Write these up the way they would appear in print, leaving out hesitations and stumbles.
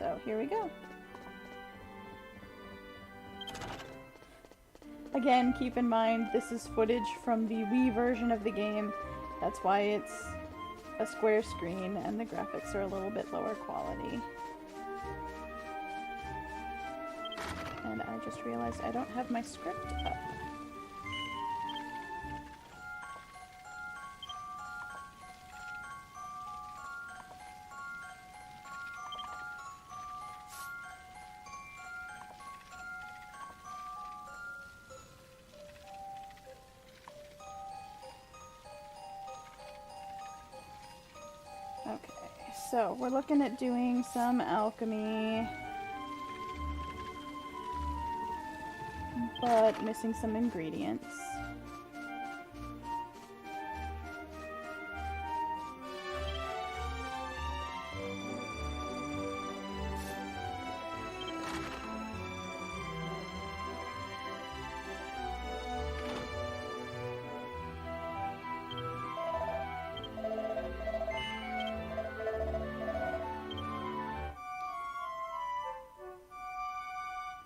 So here we go. Again, keep in mind this is footage from the Wii version of the game. That's why it's a square screen and the graphics are a little bit lower quality. And I just realized I don't have my script up. Okay, so we're looking at doing some alchemy, but missing some ingredients.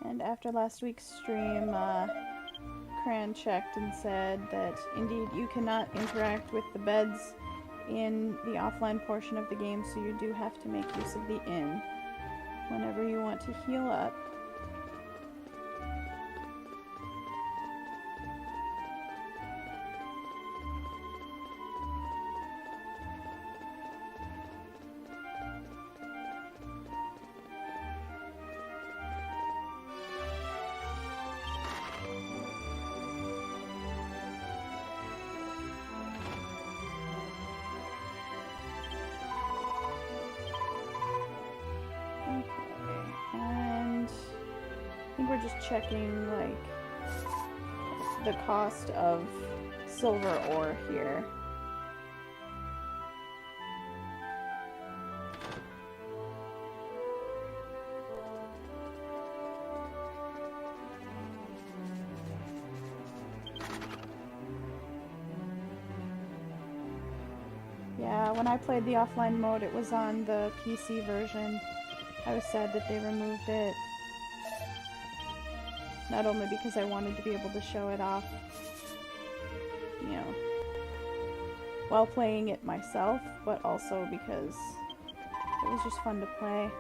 And after last week's stream, Cran checked and said that indeed you cannot interact with the beds in the offline portion of the game, so you do have to make use of the inn whenever you want to heal up. We're just checking, like, the cost of silver ore here. Yeah, when I played the offline mode, it was on the PC version. I was sad that they removed it. Not only because I wanted to be able to show it off, you know, while playing it myself, but also because it was just fun to play.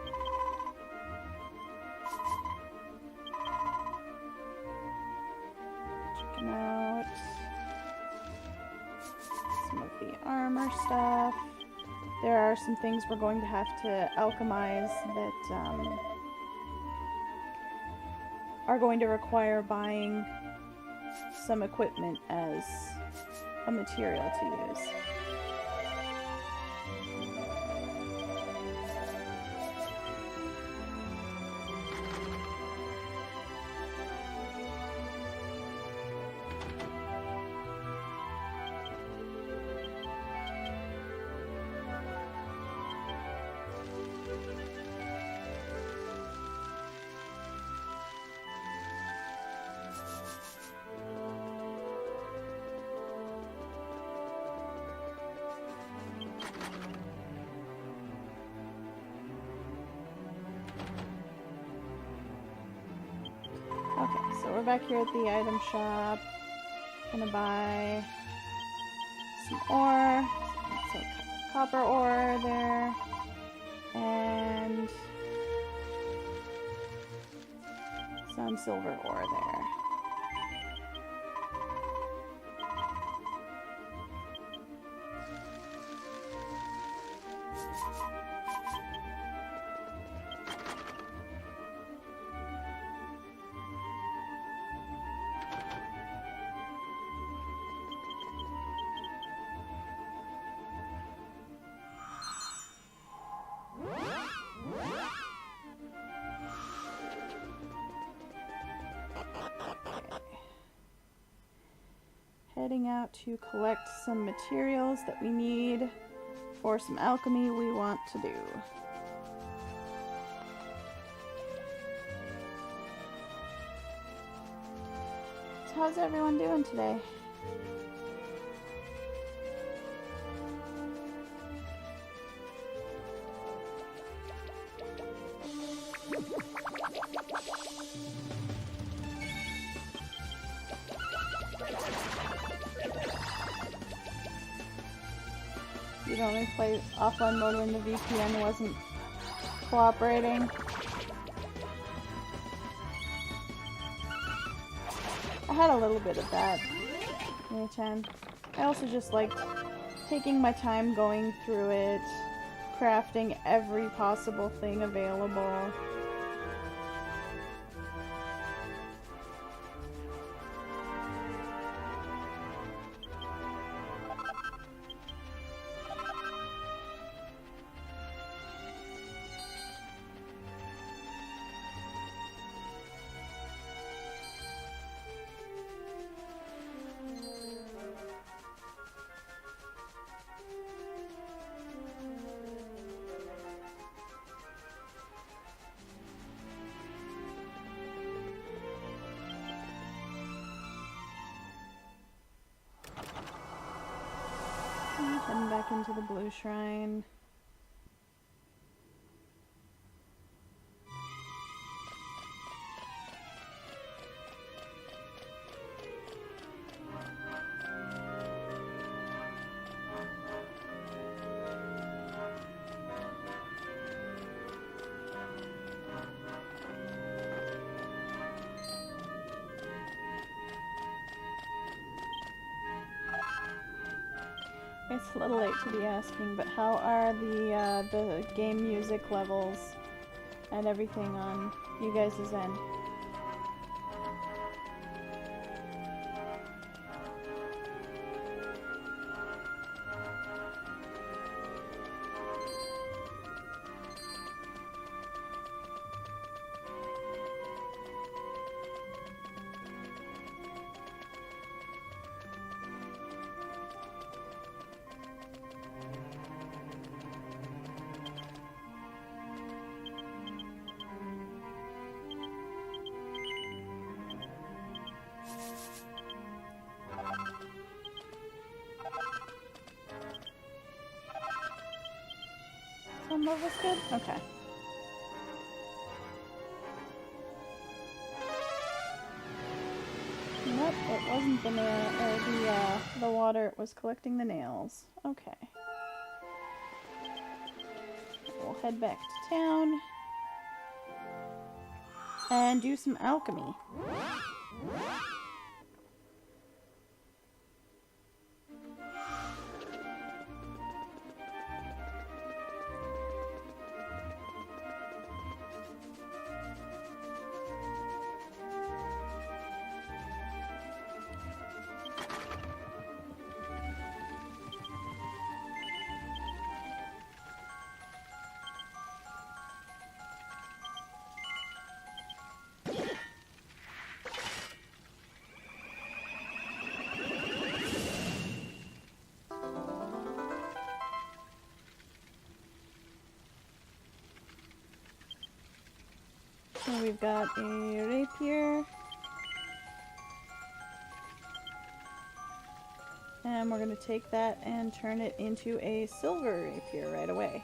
Checking out some of the armor stuff. There are some things we're going to have to alchemize that, are going to require buying some equipment as a material to use. Okay, so we're back here at the item shop. Gonna buy some ore, so copper ore there, and some silver ore there. Heading out to collect some materials that we need for some alchemy we want to do. So how's everyone doing today? You'd only play offline mode when the VPN wasn't cooperating. I had a little bit of that. I also just liked taking my time going through it, crafting every possible thing available. Heading back into the blue shrine. It's a little late to be asking, but how are the game music levels and everything on you guys' end? Some of us good? Okay. Nope, it wasn't the nail or the water, it was collecting the nails. Okay. We'll head back to town and do some alchemy. So we've got a rapier. And we're going to take that and turn it into a silver rapier right away.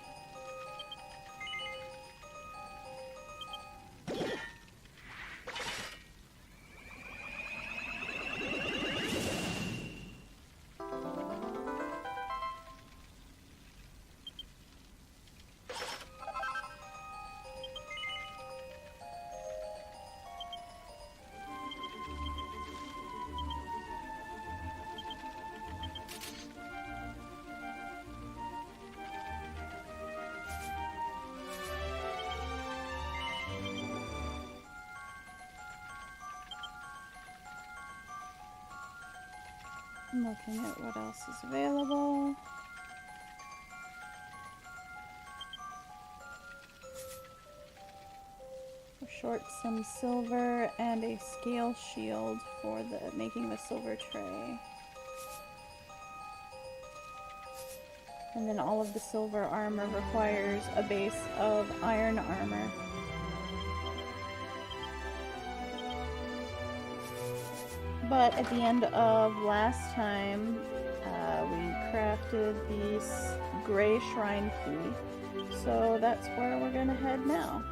I'm looking at what else is available. We're short some silver and a scale shield for making the silver tray. And then all of the silver armor requires a base of iron armor. But at the end of last time, we crafted the gray shrine key, so that's where we're gonna head now.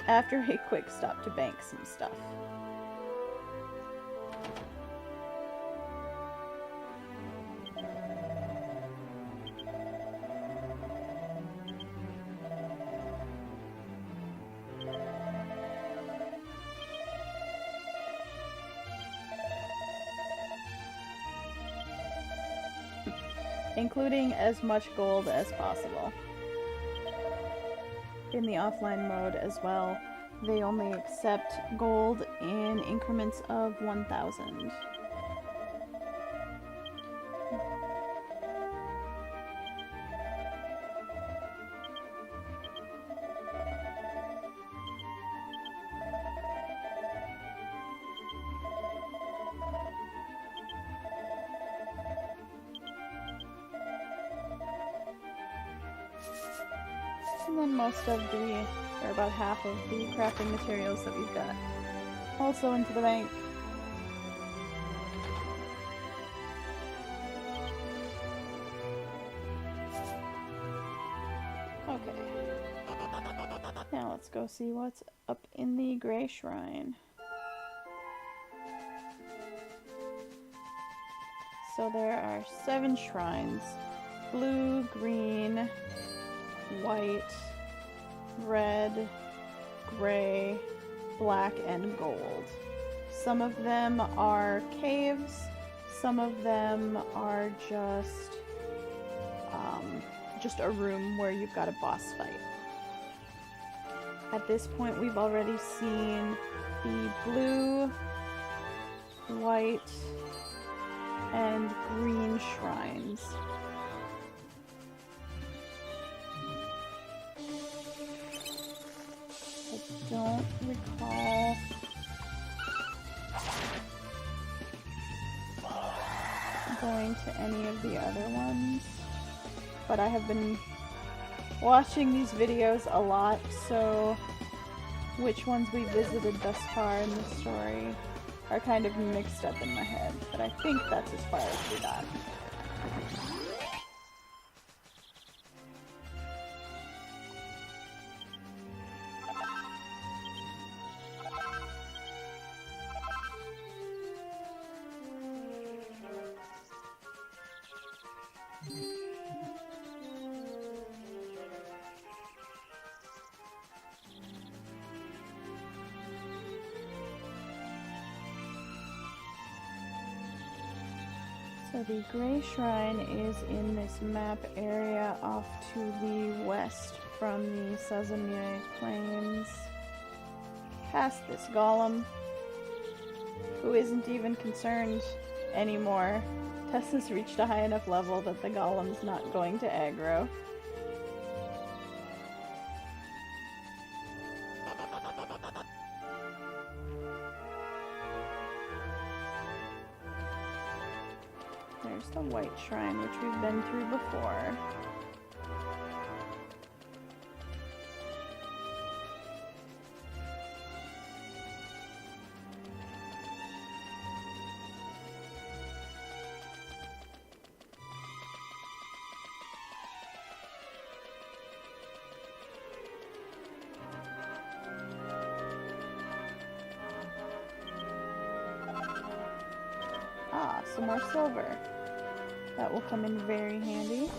after a quick stop to bank some stuff. Including as much gold as possible. In the offline mode as well, they only accept gold in increments of 1,000. And then most of the, or about half of the crafting materials that we've got also into the bank. Okay. Now let's go see what's up in the Gray Shrine. So there are 7 shrines. Blue, green, white, red, gray, black, and gold. Some of them are caves, some of them are just a room where you've got a boss fight. At this point, we've already seen the blue, white, and green shrines. I don't recall going to any of the other ones, but I have been watching these videos a lot, so which ones we visited thus far in the story are kind of mixed up in my head, but I think that's as far as we got. So the Gray Shrine is in this map area off to the west from the Sazamire Plains. Past this golem, who isn't even concerned anymore. Tessa's reached a high enough level that the golem's not going to aggro. There's the White Shrine, which we've been through before. Ah, some more silver. That will come in very handy.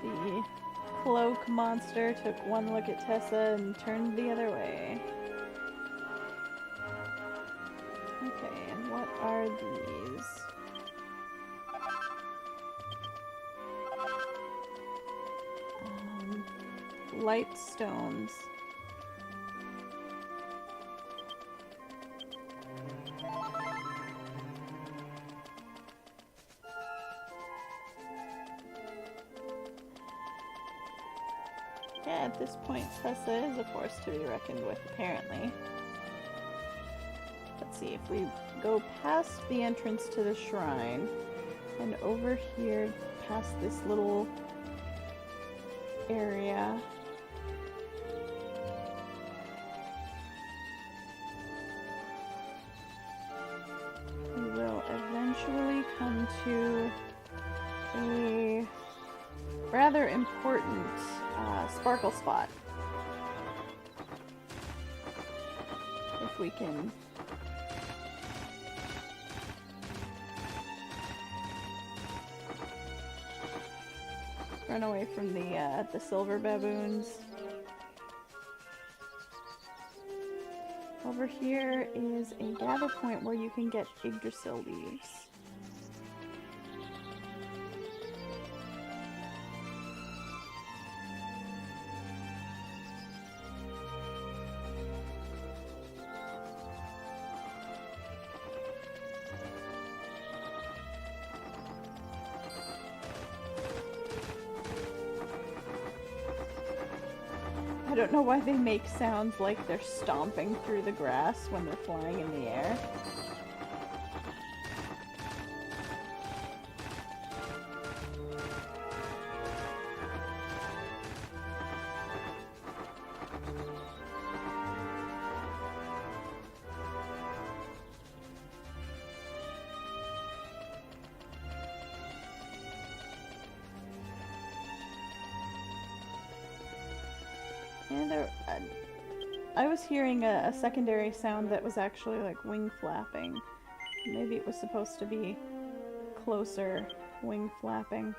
The cloak monster took one look at Tessa and turned the other way. Okay, and what are these? Light stones. Yeah, at this point, Tessa is a force to be reckoned with, apparently. Let's see, if we go past the entrance to the shrine, and over here, past this little area, we will eventually come to a rather important sparkle spot. If we can run away from the silver baboons. Over here is a gather point where you can get Yggdrasil leaves. I don't know why they make sounds like they're stomping through the grass when they're flying in the air. And I was hearing a secondary sound that was actually like wing flapping. Maybe it was supposed to be closer wing flapping.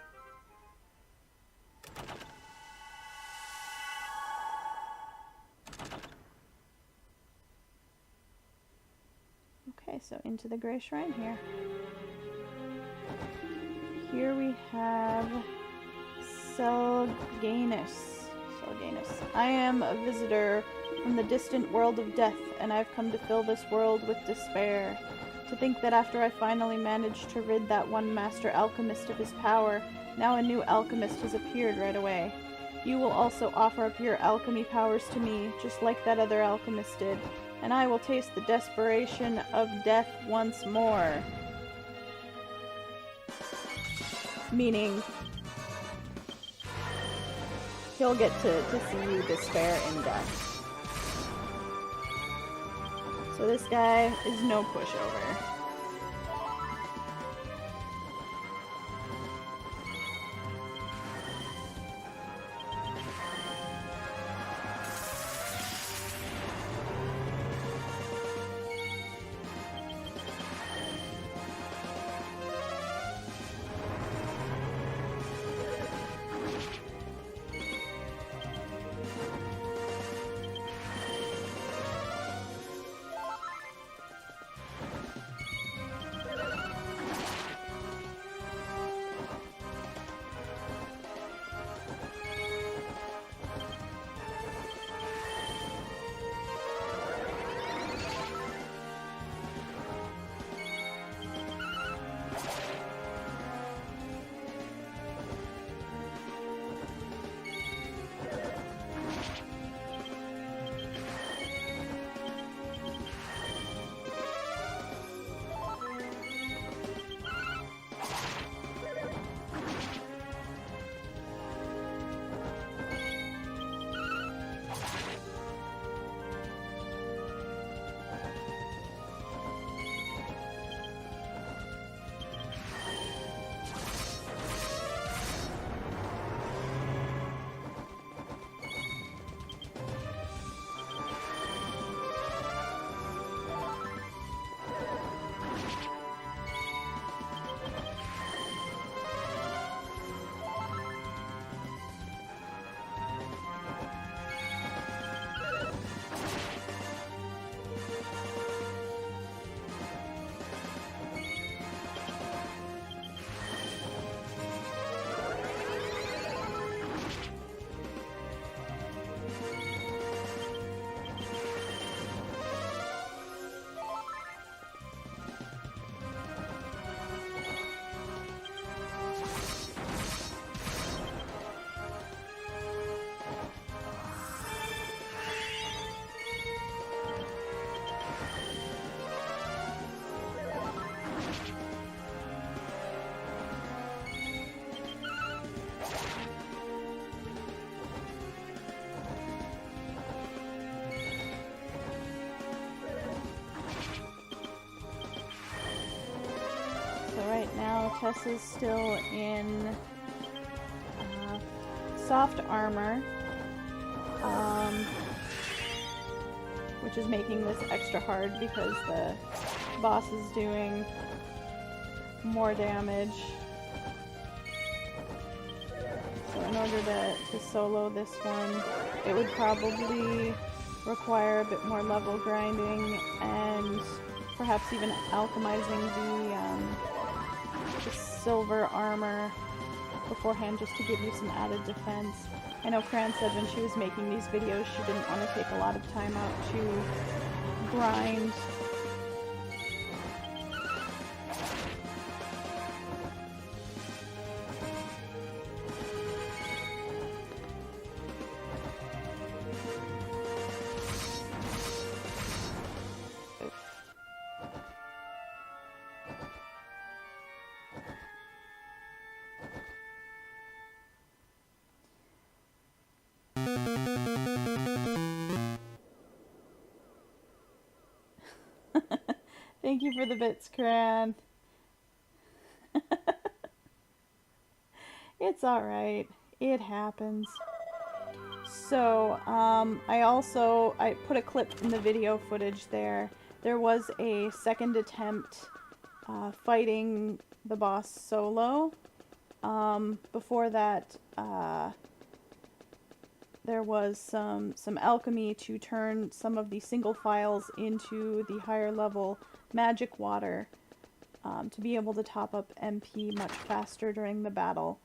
Okay, so into the Grey Shrine here. Here we have Selganus. I am a visitor from the distant world of death, and I've come to fill this world with despair. To think that after I finally managed to rid that one master alchemist of his power, now a new alchemist has appeared right away. You will also offer up your alchemy powers to me, just like that other alchemist did, and I will taste the desperation of death once more. Meaning, he'll get to see you despair in death. So this guy is no pushover. Now Tessa's still in soft armor, which is making this extra hard because the boss is doing more damage. So in order to solo this one, it would probably require a bit more level grinding and perhaps even alchemizing the silver armor beforehand just to give you some added defense. I know Fran said when she was making these videos she didn't want to take a lot of time out to grind. Thank you for the bits, Cran. It's alright. It happens. So, I put a clip in the video footage there. There was a second attempt fighting the boss solo. Before that, there was some alchemy to turn some of the single files into the higher level magic water to be able to top up MP much faster during the battle.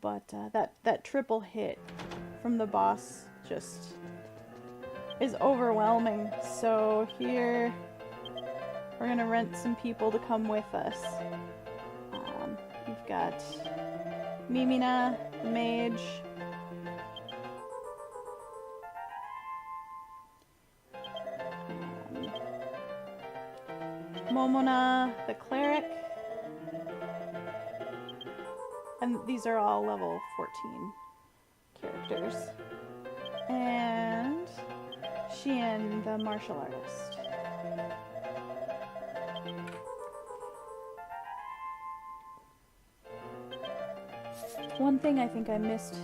But that triple hit from the boss just is overwhelming. So here we're gonna rent some people to come with us. We've got Mimina, the mage, Momona, the cleric, and these are all level 14 characters, and Xian, the martial artist. One thing I think I missed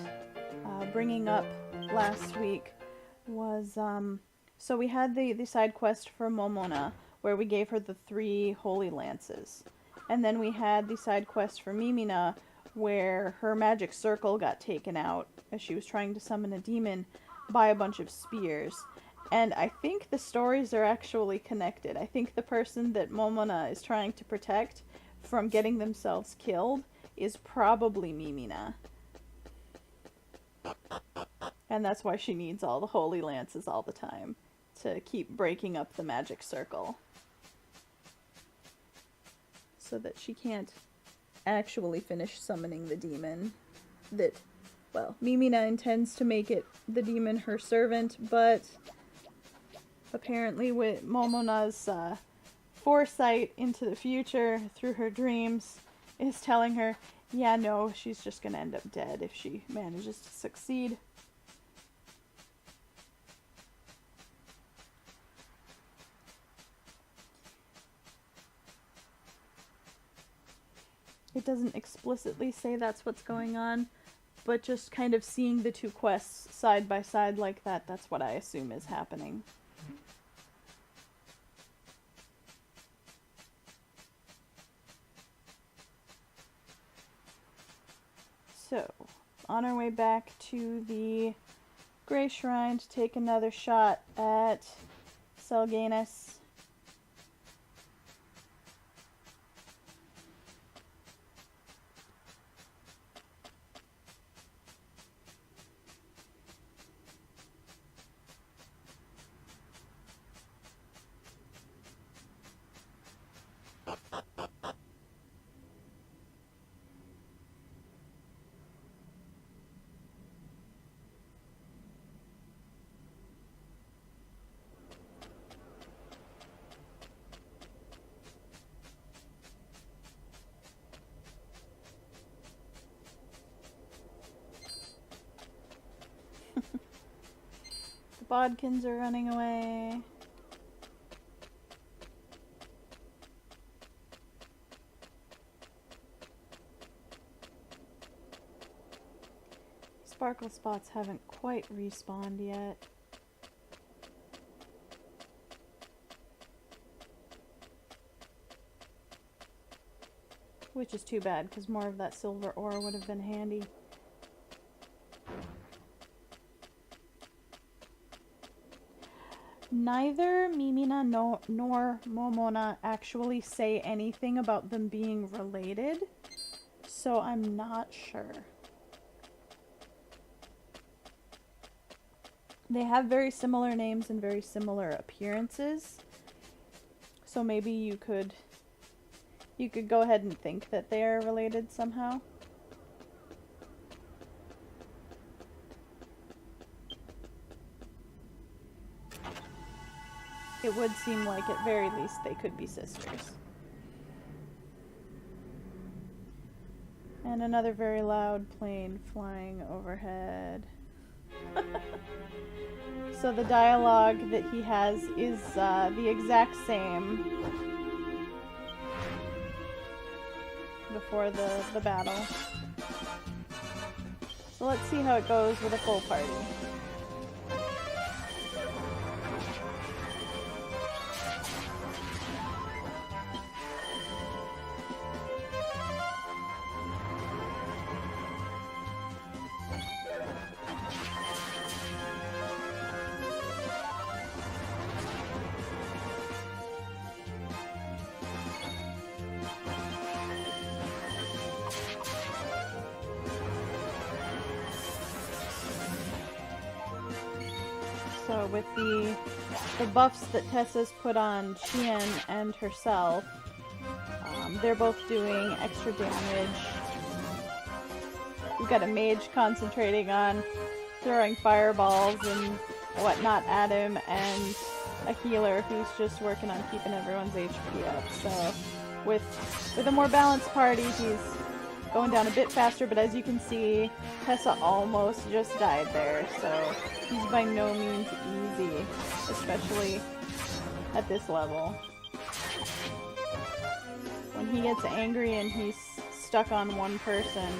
bringing up last week was, so we had the side quest for Momona, where we gave her the 3 holy lances. And then we had the side quest for Mimina, where her magic circle got taken out as she was trying to summon a demon by a bunch of spears. And I think the stories are actually connected. I think the person that Momona is trying to protect from getting themselves killed is probably Mimina. And that's why she needs all the holy lances all the time, to keep breaking up the magic circle. So that she can't actually finish summoning the demon. That, well, Mimina intends to make it the demon her servant, but apparently with Momona's foresight into the future through her dreams is telling her, yeah, no, she's just gonna end up dead if she manages to succeed. It doesn't explicitly say that's what's going on, but just kind of seeing the 2 quests side by side like that, that's what I assume is happening. So, on our way back to the Grey Shrine to take another shot at Selganus. The bodkins are running away. sparkle spots haven't quite respawned yet. Which is too bad, because more of that silver ore would have been handy. Neither Mimina nor Momona actually say anything about them being related, so I'm not sure. They have very similar names and very similar appearances, so maybe you could go ahead and think that they are related somehow. It would seem like at very least they could be sisters. And another very loud plane flying overhead. So the dialogue that he has is the exact same before the battle. So let's see how it goes with a full party. So with the buffs that Tessa's put on Chien and herself, they're both doing extra damage. We've got a mage concentrating on throwing fireballs and whatnot at him, and a healer who's just working on keeping everyone's HP up. So with a more balanced party, he's going down a bit faster, but as you can see, Tessa almost just died there, so he's by no means easy, especially at this level. When he gets angry and he's stuck on one person,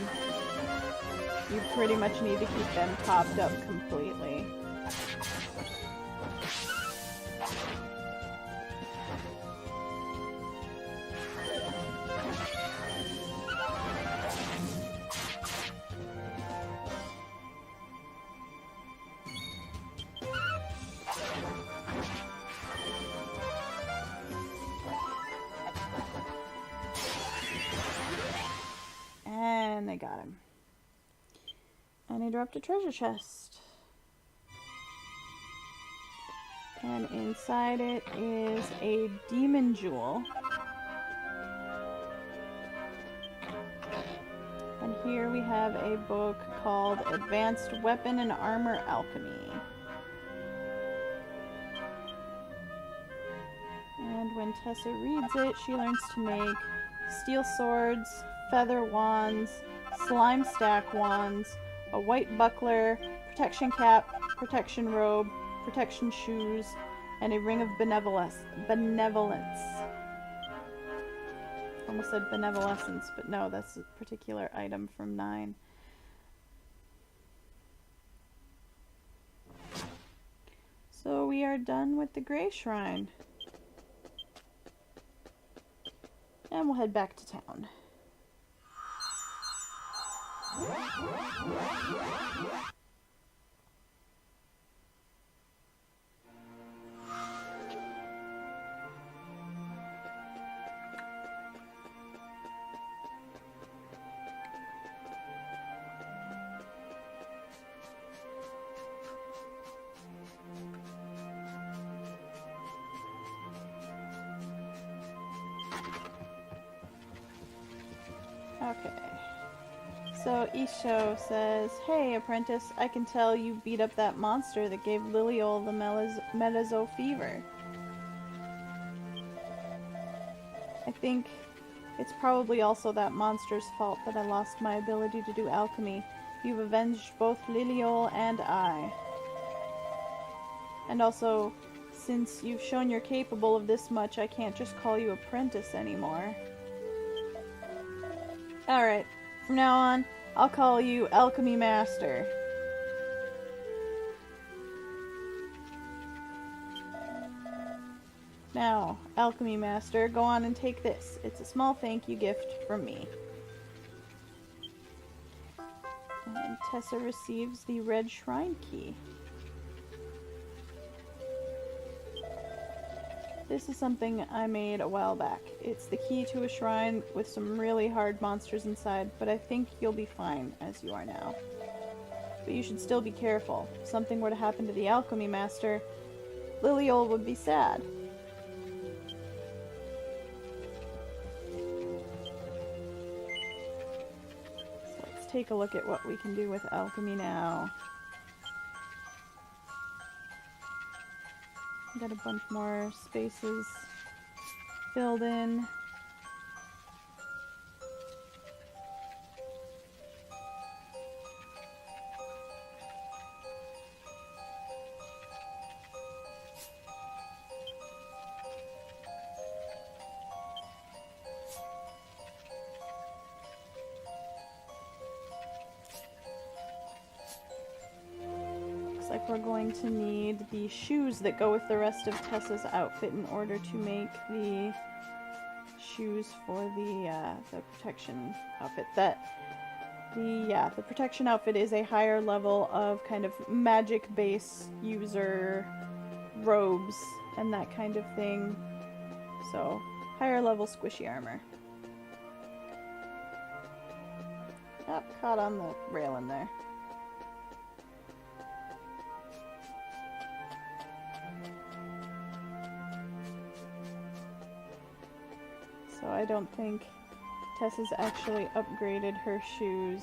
you pretty much need to keep them topped up completely. And they got him. And he dropped a treasure chest. And inside it is a demon jewel. And here we have a book called Advanced Weapon and Armor Alchemy. And when Tessa reads it, she learns to make steel swords, feather wands, slime stack wands, a white buckler, protection cap, protection robe, protection shoes, and a ring of benevolence. Almost said benevolence, but no, that's a particular item from 9. So we are done with the Grey Shrine. And we'll head back to town. Okay. So Isho says, "Hey, apprentice, I can tell you beat up that monster that gave Liliol the Metazo fever. I think it's probably also that monster's fault that I lost my ability to do alchemy. You've avenged both Liliol and I. And also, since you've shown you're capable of this much, I can't just call you apprentice anymore. Alright, from now on, I'll call you Alchemy Master. Now, Alchemy Master, go on and take this. It's a small thank you gift from me. And Tessa receives the red shrine key. This is something I made a while back. It's the key to a shrine with some really hard monsters inside, but I think you'll be fine as you are now. But you should still be careful. If something were to happen to the Alchemy Master, Liliol would be sad. So let's take a look at what we can do with alchemy now. Got a bunch more spaces filled in. Like we're going to need the shoes that go with the rest of Tessa's outfit in order to make the shoes for the protection outfit. The protection outfit is a higher level of kind of magic base user robes and that kind of thing. So higher level squishy armor. Oh, caught on the railing there. So I don't think Tessa's actually upgraded her shoes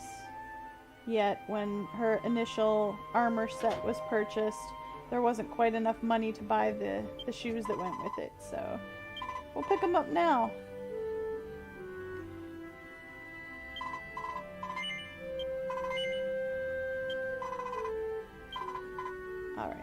yet. When her initial armor set was purchased, there wasn't quite enough money to buy the shoes that went with it, so we'll pick them up now. Alright.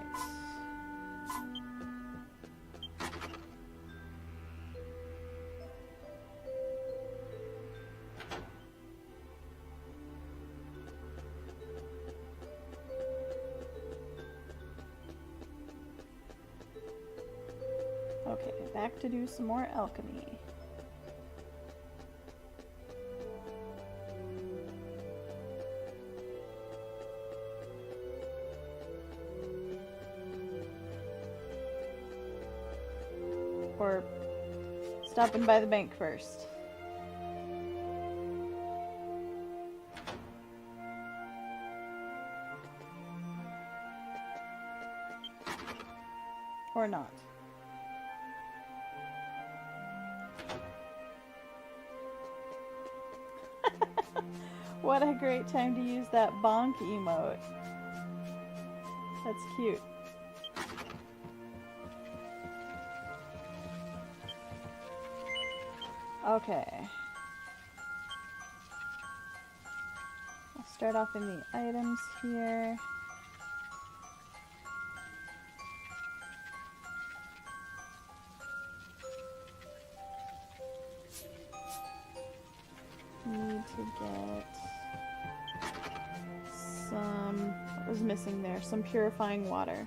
Okay, back to do some more alchemy. Or stopping by the bank first. Or not. What a great time to use that bonk emote. That's cute. Okay. I'll start off in the items here. Need to get some, what was missing there? Some purifying water.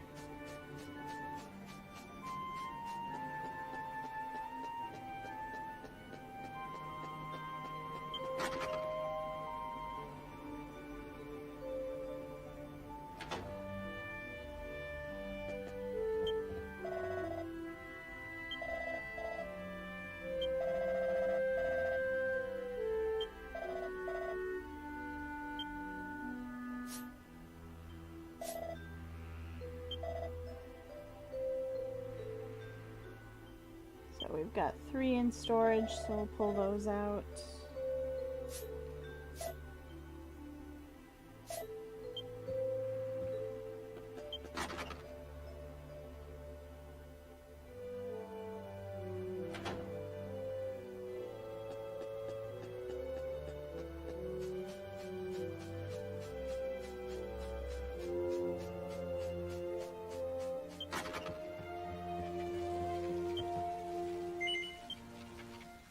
So we've got 3 in storage, so we'll pull those out.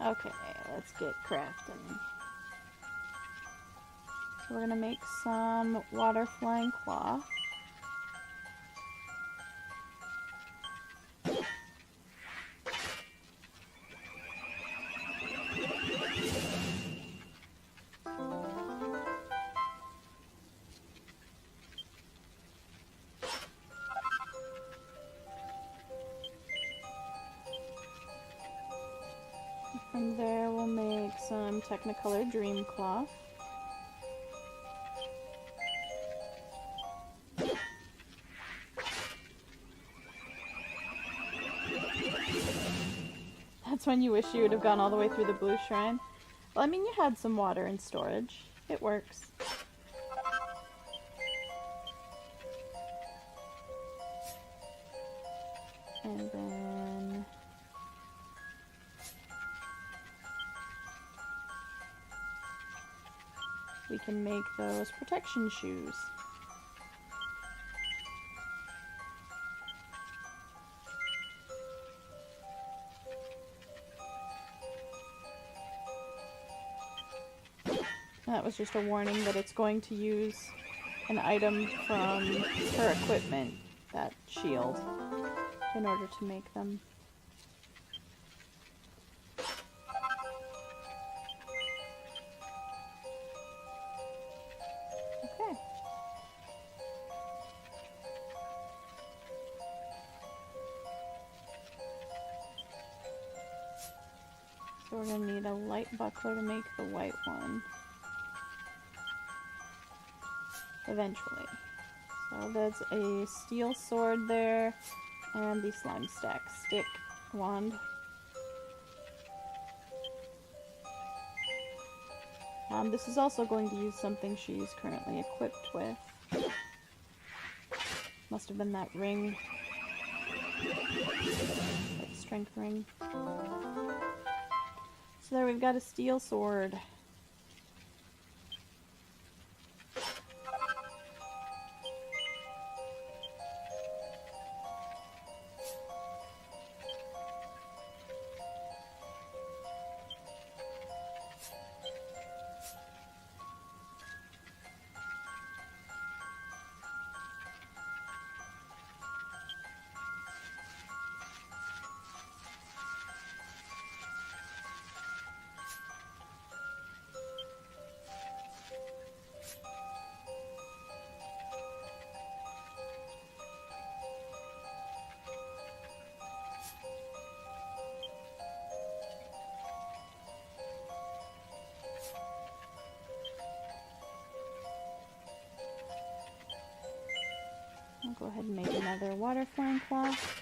Okay, let's get crafting. So we're gonna make some water flying cloth. From there we'll make some Technicolor Dream Cloth. That's when you wish you would have gone all the way through the blue shrine. Well, I mean, you had some water in storage. It works. And then... we can make those protection shoes. That was just a warning that it's going to use an item from her equipment, that shield, in order to make them. Okay. So we're going to need a light buckler to make the white one. Eventually. So there's a steel sword there, and the slime stack stick wand. This is also going to use something she's currently equipped with. Must have been that ring. That strength ring. So there we've got a steel sword. I'll go ahead and make another water flame cloth.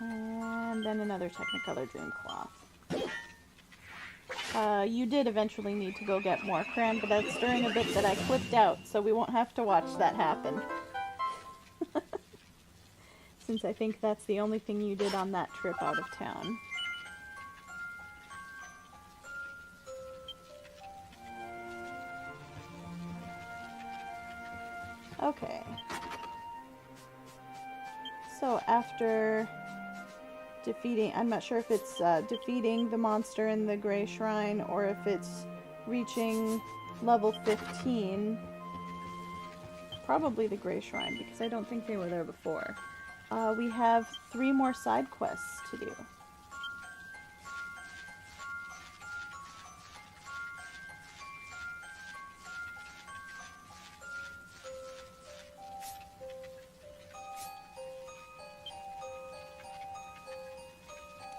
And then another Technicolor Dream Cloth. You did eventually need to go get more cran, but that's during a bit that I clipped out, so we won't have to watch that happen. Since I think that's the only thing you did on that trip out of town. Okay. So after defeating, I'm not sure if it's defeating the monster in the Gray Shrine or if it's reaching level 15. Probably the Gray Shrine, because I don't think they were there before. We have 3 more side quests to do.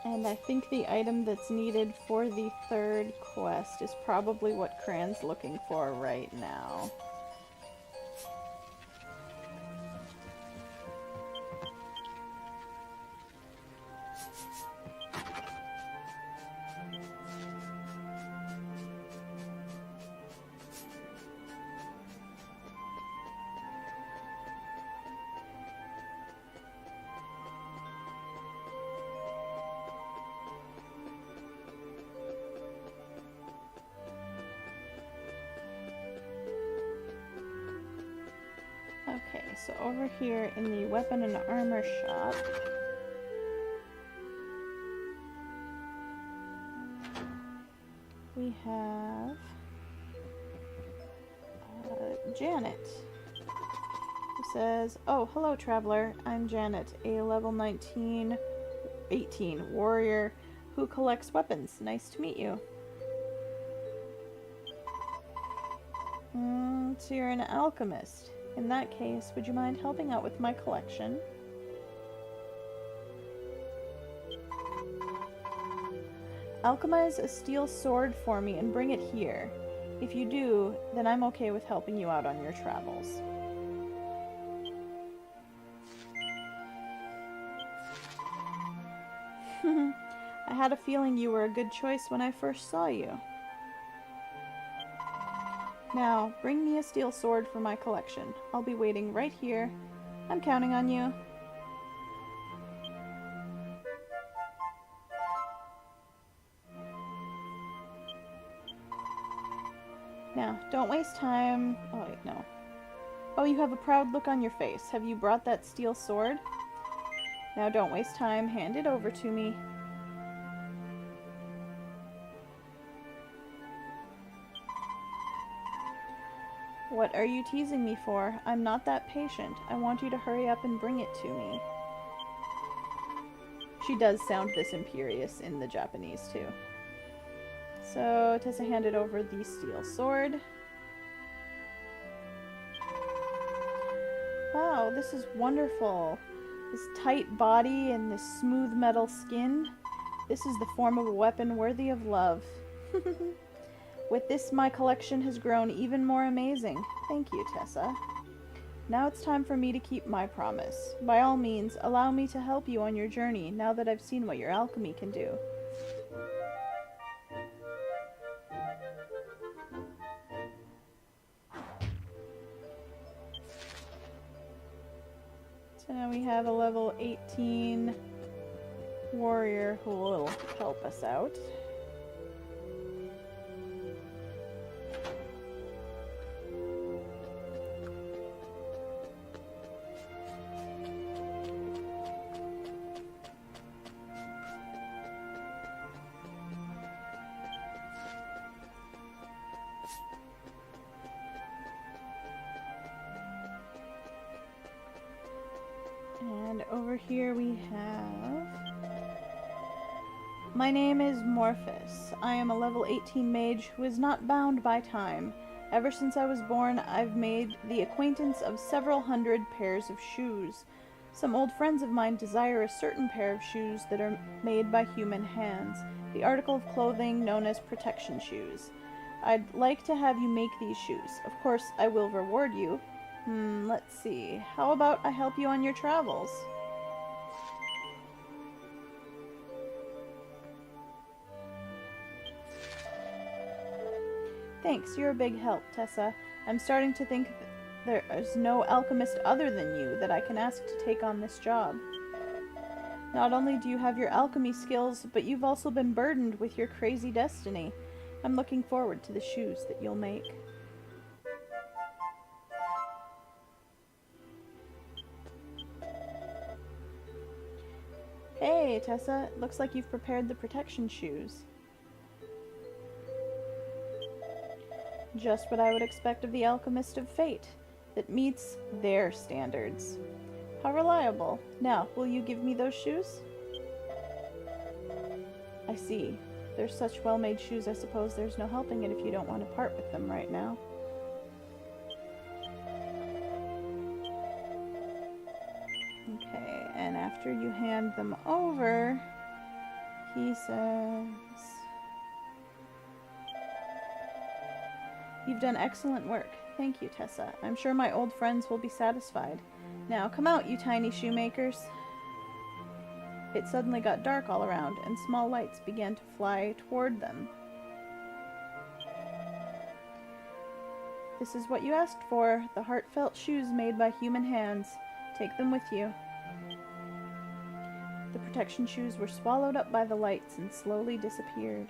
And I think the item that's needed for the 3rd quest is probably what Cran's looking for right now. Okay, so over here in the weapon and armor shop, we have Janet, who says, "Oh, hello traveler, I'm Janet, a level 18 warrior who collects weapons. Nice to meet you. So you're an alchemist. In that case, would you mind helping out with my collection? Alchemize a steel sword for me and bring it here. If you do, then I'm okay with helping you out on your travels. I had a feeling you were a good choice when I first saw you. Now, bring me a steel sword for my collection. I'll be waiting right here. I'm counting on you. Now, don't waste time. Oh, wait, no. Oh, you have a proud look on your face. Have you brought that steel sword? Now, don't waste time. Hand it over to me. What are you teasing me for? I'm not that patient. I want you to hurry up and bring it to me. She does sound this imperious in the Japanese, too. So, Tessa handed over the steel sword. Wow, this is wonderful. This tight body and this smooth metal skin. This is the form of a weapon worthy of love. With this, my collection has grown even more amazing. Thank you, Tessa. Now it's time for me to keep my promise. By all means, allow me to help you on your journey now that I've seen what your alchemy can do. So now we have a level 18 warrior who will help us out. And over here we have... My name is Morphus. I am a level 18 mage who is not bound by time. Ever since I was born, I've made the acquaintance of several hundred pairs of shoes. Some old friends of mine desire a certain pair of shoes that are made by human hands, the article of clothing known as protection shoes. I'd like to have you make these shoes. Of course, I will reward you. Let's see. How about I help you on your travels? Thanks, you're a big help, Tessa. I'm starting to think that there's no alchemist other than you that I can ask to take on this job. Not only do you have your alchemy skills, but you've also been burdened with your crazy destiny. I'm looking forward to the shoes that you'll make. Hey, Tessa. Looks like you've prepared the protection shoes. Just what I would expect of the alchemist of fate, that meets their standards. How reliable. Now, will you give me those shoes? I see. They're such well-made shoes, I suppose there's no helping it if you don't want to part with them right now. Okay, and after you hand them over, he says... You've done excellent work. Thank you, Tessa. I'm sure my old friends will be satisfied. Now, come out, you tiny shoemakers. It suddenly got dark all around, and small lights began to fly toward them. This is what you asked for, the heartfelt shoes made by human hands. Take them with you. The protection shoes were swallowed up by the lights and slowly disappeared.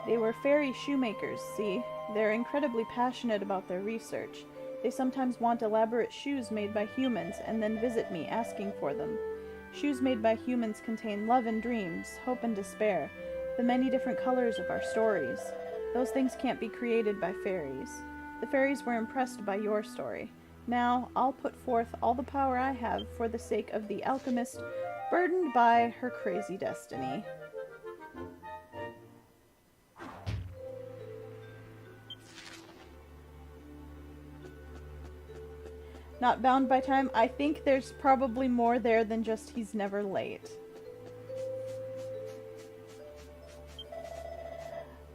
They were fairy shoemakers, see? They're incredibly passionate about their research. They sometimes want elaborate shoes made by humans and then visit me asking for them. Shoes made by humans contain love and dreams, hope and despair, the many different colors of our stories. Those things can't be created by fairies. The fairies were impressed by your story. Now I'll put forth all the power I have for the sake of the alchemist, burdened by her crazy destiny. Not bound by time. I think there's probably more there than just he's never late.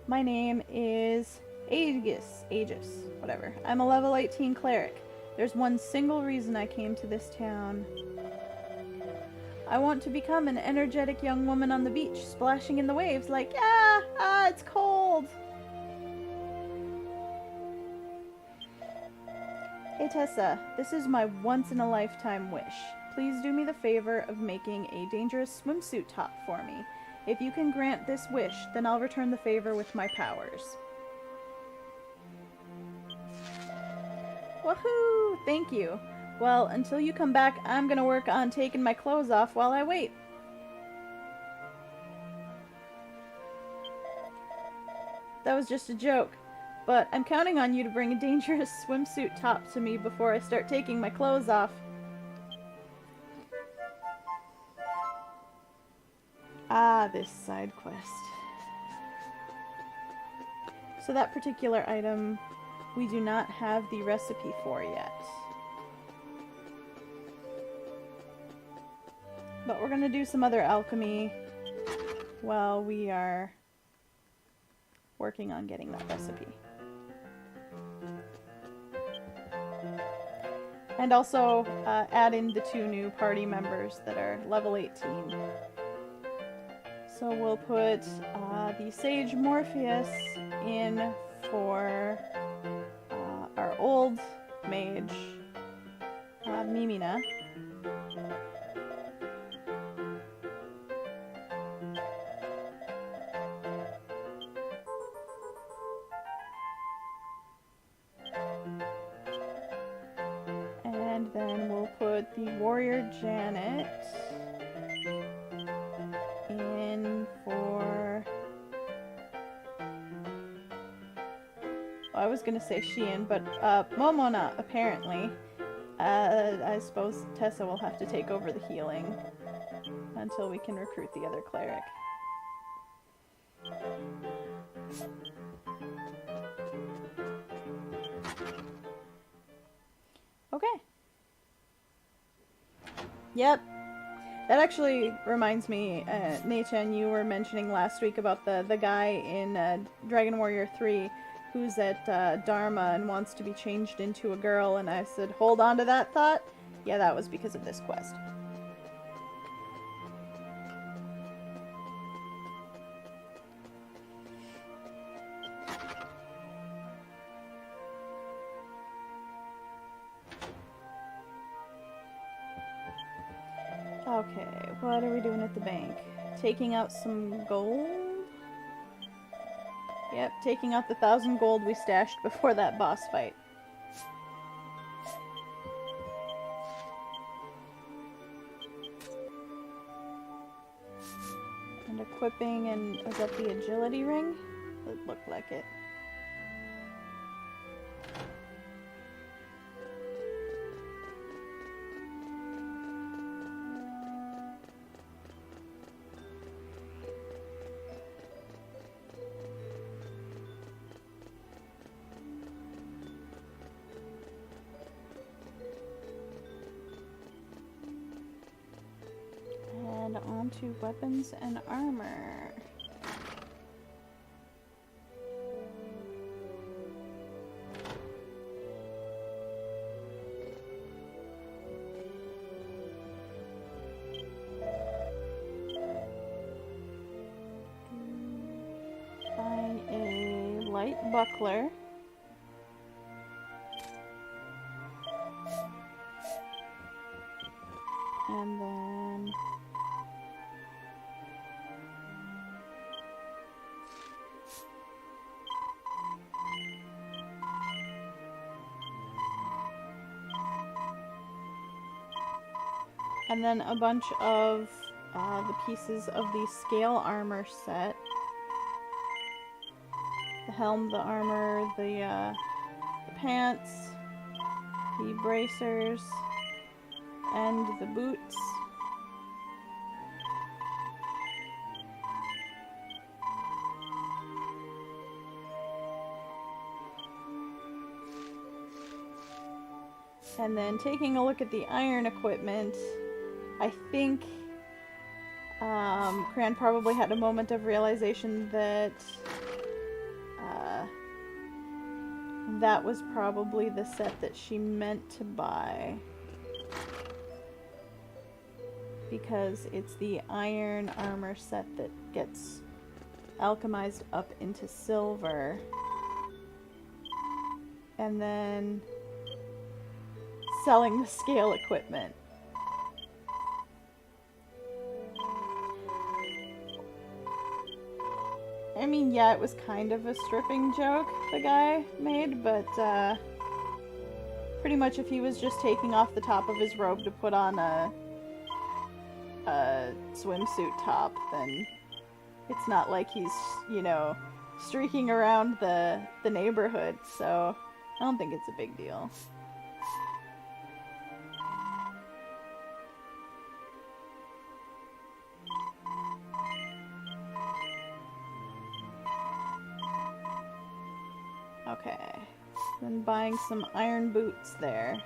My name is Aegis, whatever. I'm a level 18 cleric. There's one single reason I came to this town. I want to become an energetic young woman on the beach, splashing in the waves like, it's cold. Hey Tessa, this is my once-in-a-lifetime wish. Please do me the favor of making a dangerous swimsuit top for me. If you can grant this wish, then I'll return the favor with my powers. Woohoo! Thank you. Well, until you come back, I'm gonna work on taking my clothes off while I wait. That was just a joke. But I'm counting on you to bring a dangerous swimsuit top to me before I start taking my clothes off. Ah, this side quest. So that particular item we do not have the recipe for yet. But we're gonna do some other alchemy while we are working on getting that recipe. And also add in the 2 new party members that are level 18. So we'll put the Sage Morpheus in for our old mage, Mimina. And then we'll put the Warrior Janet in for... I was gonna say Sheehan, but Momona, apparently. I suppose Tessa will have to take over the healing until we can recruit the other cleric. Okay. Yep. That actually reminds me, Neichan, you were mentioning last week about the guy in Dragon Warrior 3 who's at Dharma and wants to be changed into a girl, and I said, hold on to that thought? Yeah, that was because of this quest. Okay, what are we doing at the bank? Taking out some gold? Yep, taking out the 1,000 gold we stashed before that boss fight. And equipping, and is that the agility ring? It looked like it. Onto weapons and armor. Buying a light buckler. And then a bunch of the pieces of the scale armor set. The helm, the armor, the pants, the bracers and the boots. And then taking a look at the iron equipment, I think Cran probably had a moment of realization that that was probably the set that she meant to buy. Because it's the iron armor set that gets alchemized up into silver. And then selling the scale equipment. I mean, yeah, it was kind of a stripping joke the guy made, but pretty much if he was just taking off the top of his robe to put on a swimsuit top, then it's not like he's, you know, streaking around the neighborhood, so I don't think it's a big deal. Okay, then buying some iron boots there.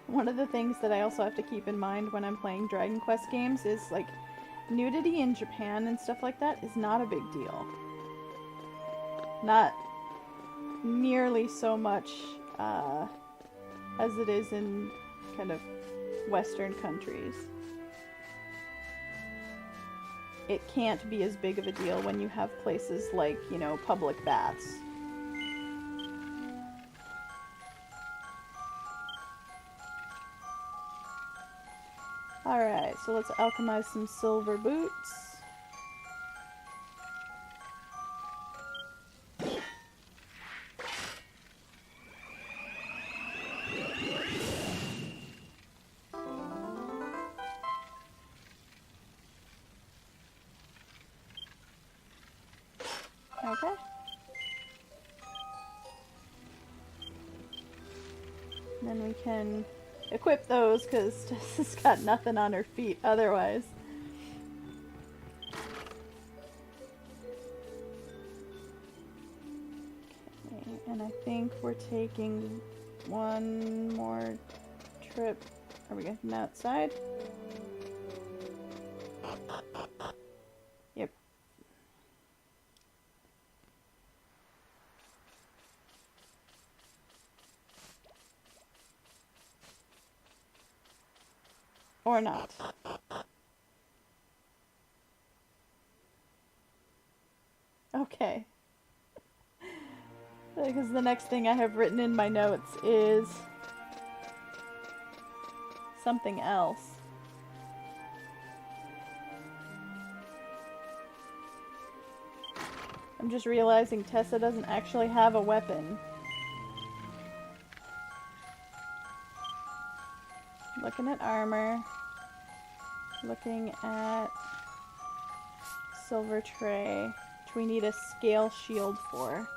One of the things that I also have to keep in mind when I'm playing Dragon Quest games is, like, nudity in Japan and stuff like that is not a big deal. Not nearly so much as it is in kind of Western countries. It can't be as big of a deal when you have places like, you know, public baths. Alright, so let's alchemize some silver boots. Okay. And then we can equip those, because Tessa's got nothing on her feet otherwise. Okay, and I think we're taking one more trip. Are we getting outside? Yep. Or not. Okay. Because the next thing I have written in my notes is something else. I'm just realizing Tessa doesn't actually have a weapon. Looking at armor. Looking at silver tray, which we need a scale shield for.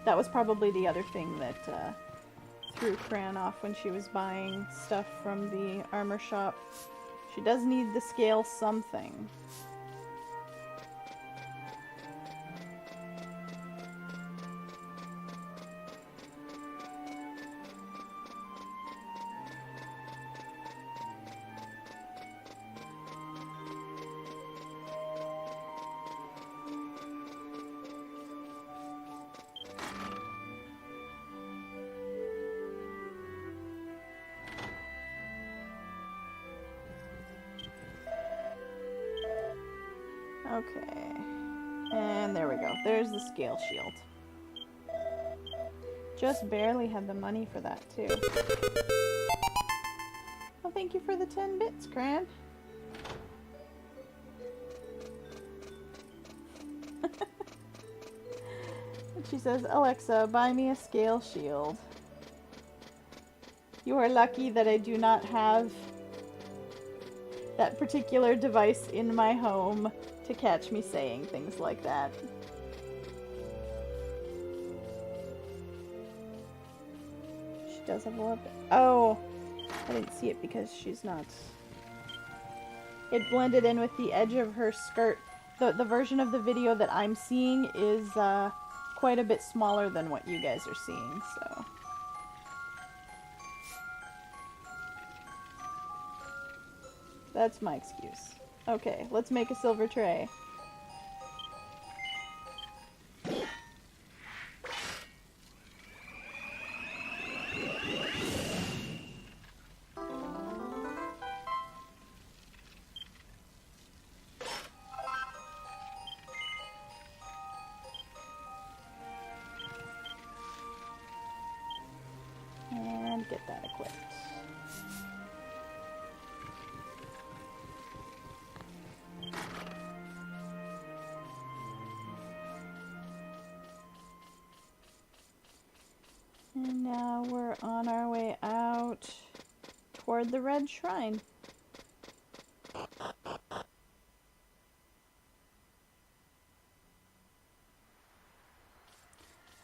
That was probably the other thing that threw Cran off when she was buying stuff from the armor shop. She does need the scale something. Okay, and there we go. There's the scale shield. Just barely had the money for that, too. Well, thank you for the 10 bits, Cran. And she says, Alexa, buy me a scale shield. You are lucky that I do not have that particular device in my home to catch me saying things like that. She does have a weapon. Oh, I didn't see it because she's not... It blended in with the edge of her skirt. The version of the video that I'm seeing is quite a bit smaller than what you guys are seeing, so... That's my excuse. Okay, let's make a silver tray. And get that equipped. And now we're on our way out toward the Red Shrine.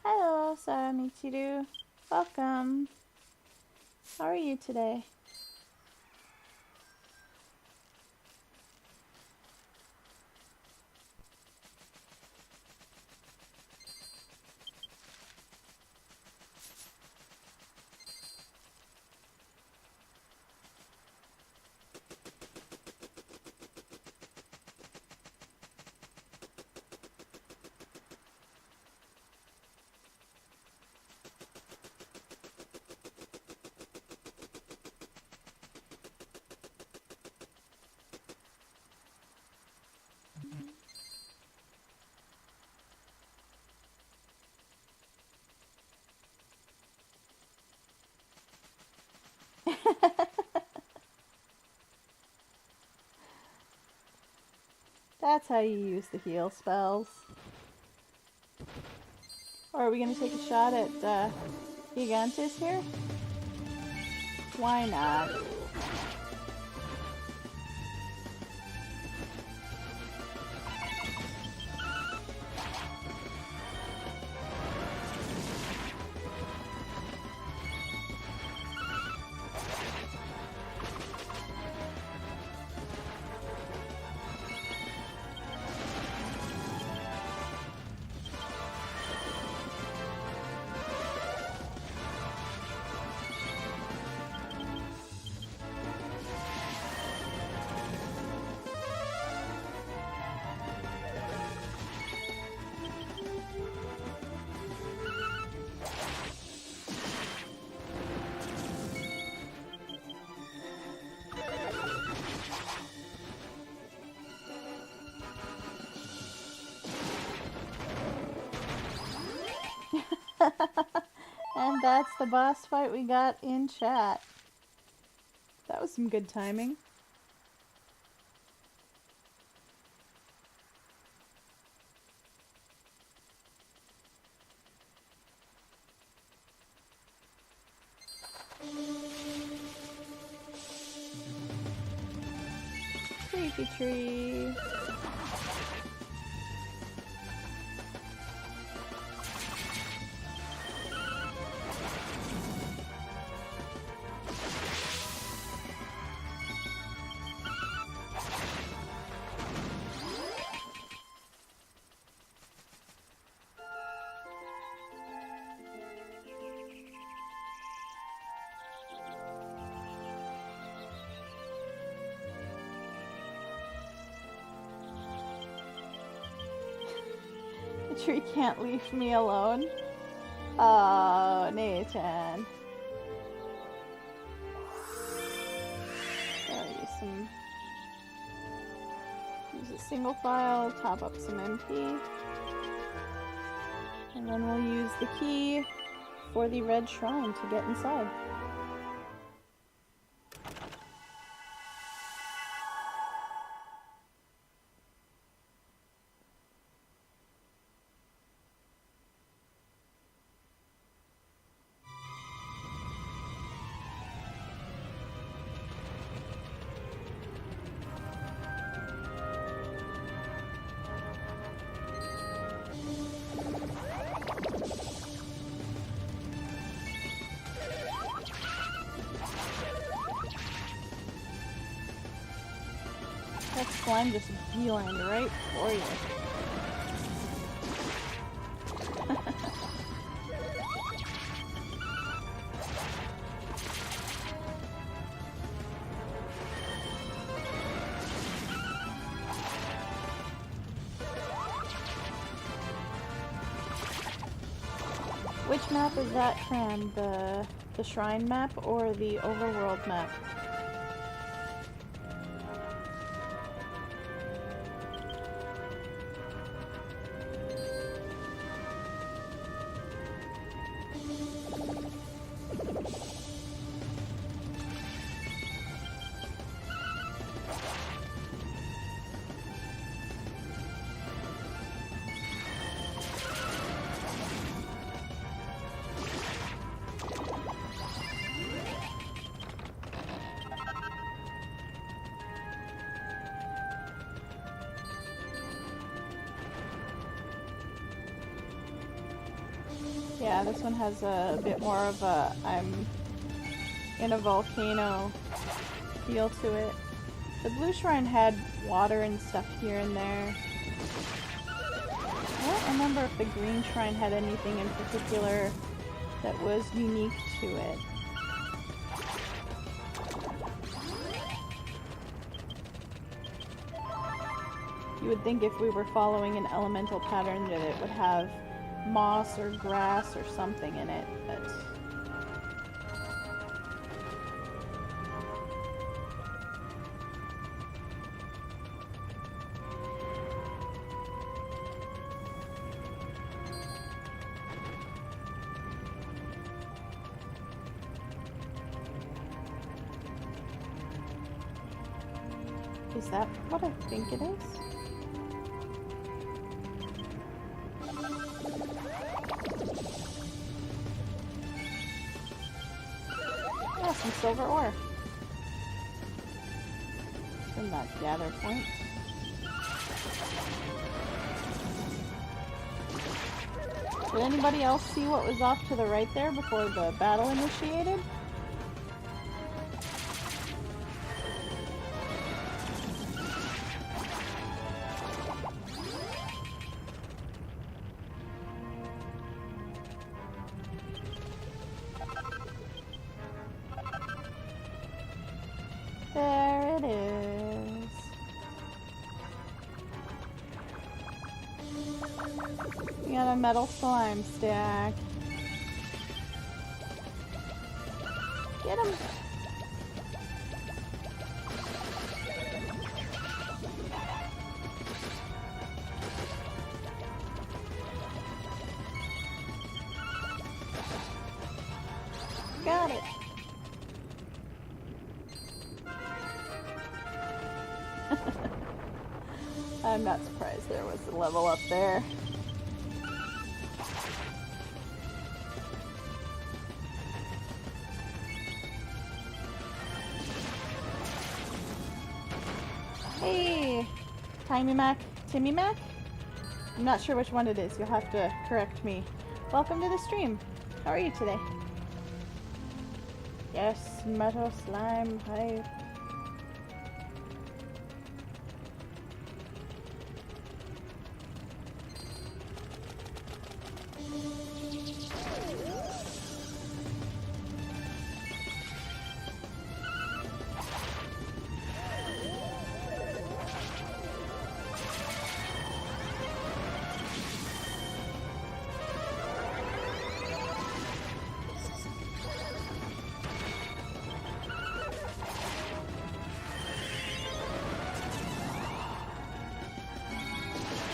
Hello, Saramichiru. Welcome. How are you today? That's how you use the heal spells. Or are we going to take a shot at Gigantes here? Why not? And that's the boss fight we got in chat. That was some good timing. Creepy tree. The tree can't leave me alone. Oh, Nathan. Use a single file, top up some MP. And then we'll use the key for the Red Shrine to get inside. That slime just beelined right for you. Which map is that, Cran? The shrine map or the overworld map? Yeah, this one has a bit more of a I'm in a volcano feel to it. The blue shrine had water and stuff here and there. I don't remember if the green shrine had anything in particular that was unique to it. You would think if we were following an elemental pattern that it would have moss or grass or something in it, but is that what I think it is? Some silver ore from that gather point. Did anybody else see what was off to the right there before the battle initiated? There it is. We got a metal slime stack. Get him! Got it! I'm not surprised there was a level up there. Hey! Timmy Mac? Timmy Mac? I'm not sure which one it is. You'll have to correct me. Welcome to the stream. How are you today? Yes, metal slime pipe.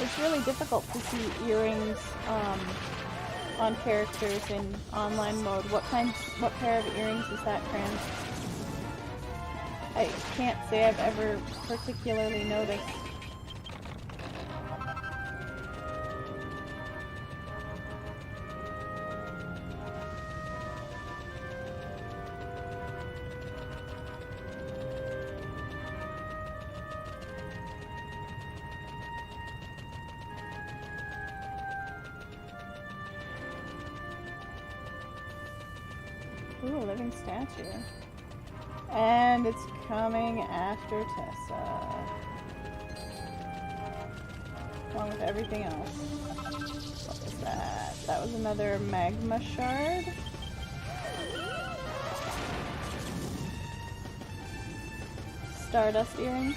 It's really difficult to see earrings on characters in online mode. What pair of earrings is that, Cran? I can't say I've ever particularly noticed. Ooh, a living statue. And it's coming after Tessa. along with everything else. What was that? That was another magma shard. Stardust earrings.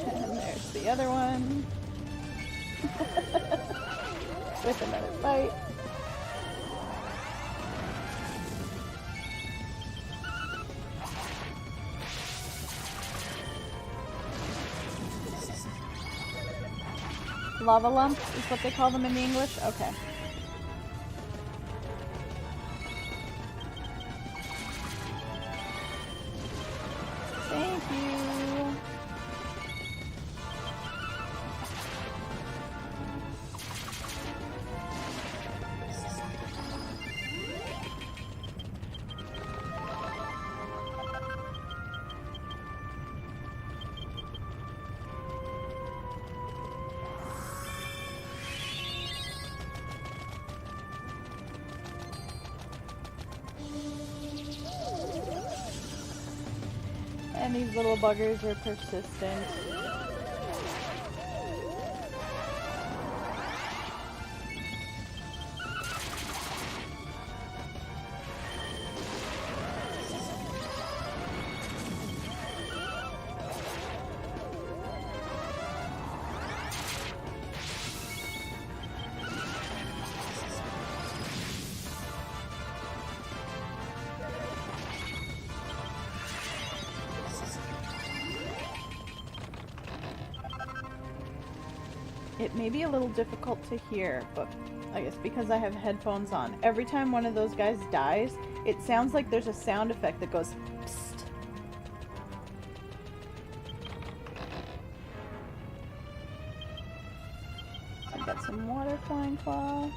And there's the other one. With another bite. Lava lump is what they call them in English? Okay. Thank you. And these little buggers are persistent. It may be a little difficult to hear, but I guess because I have headphones on, every time one of those guys dies, it sounds like there's a sound effect that goes psst. I got some water flying claw.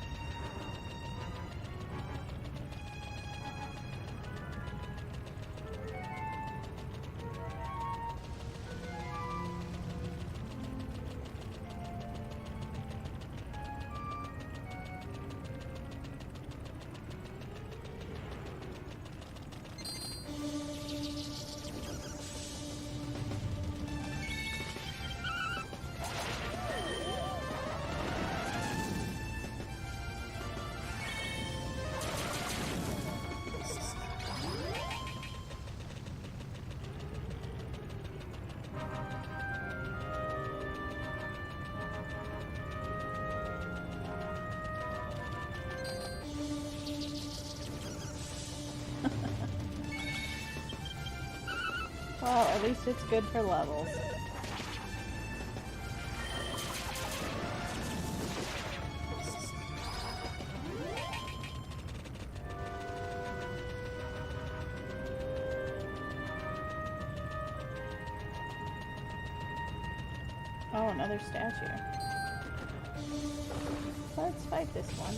Well, at least it's good for levels. Oh, another statue. Let's fight this one.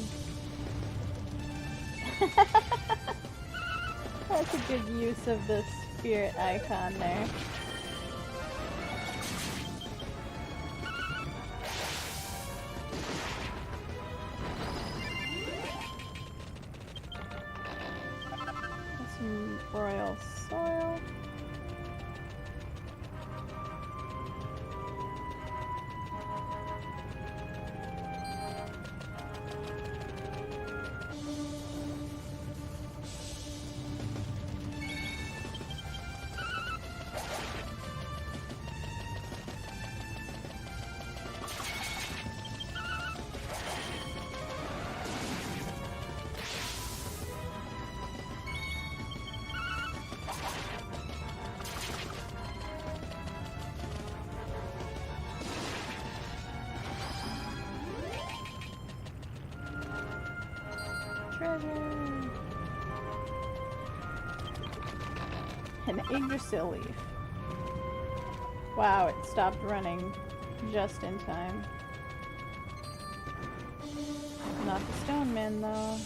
That's a good use of the spirit icon there. Some royal soil. Treasure! An Yggdrasil leaf. Wow, it stopped running just in time. Not the stone man, though.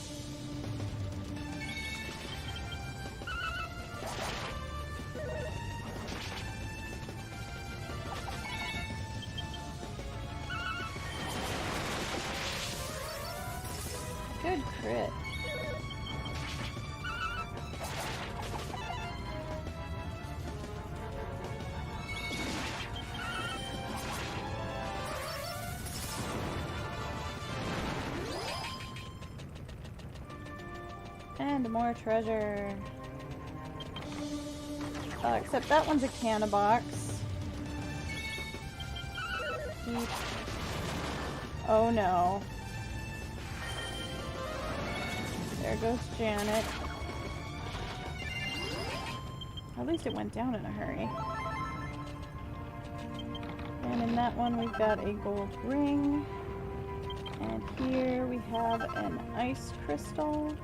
Good crit. And more treasure. Except that one's a canna box. Keep. Oh no. There goes Janet. At least it went down in a hurry. And in that one we've got a gold ring. And here we have an ice crystal.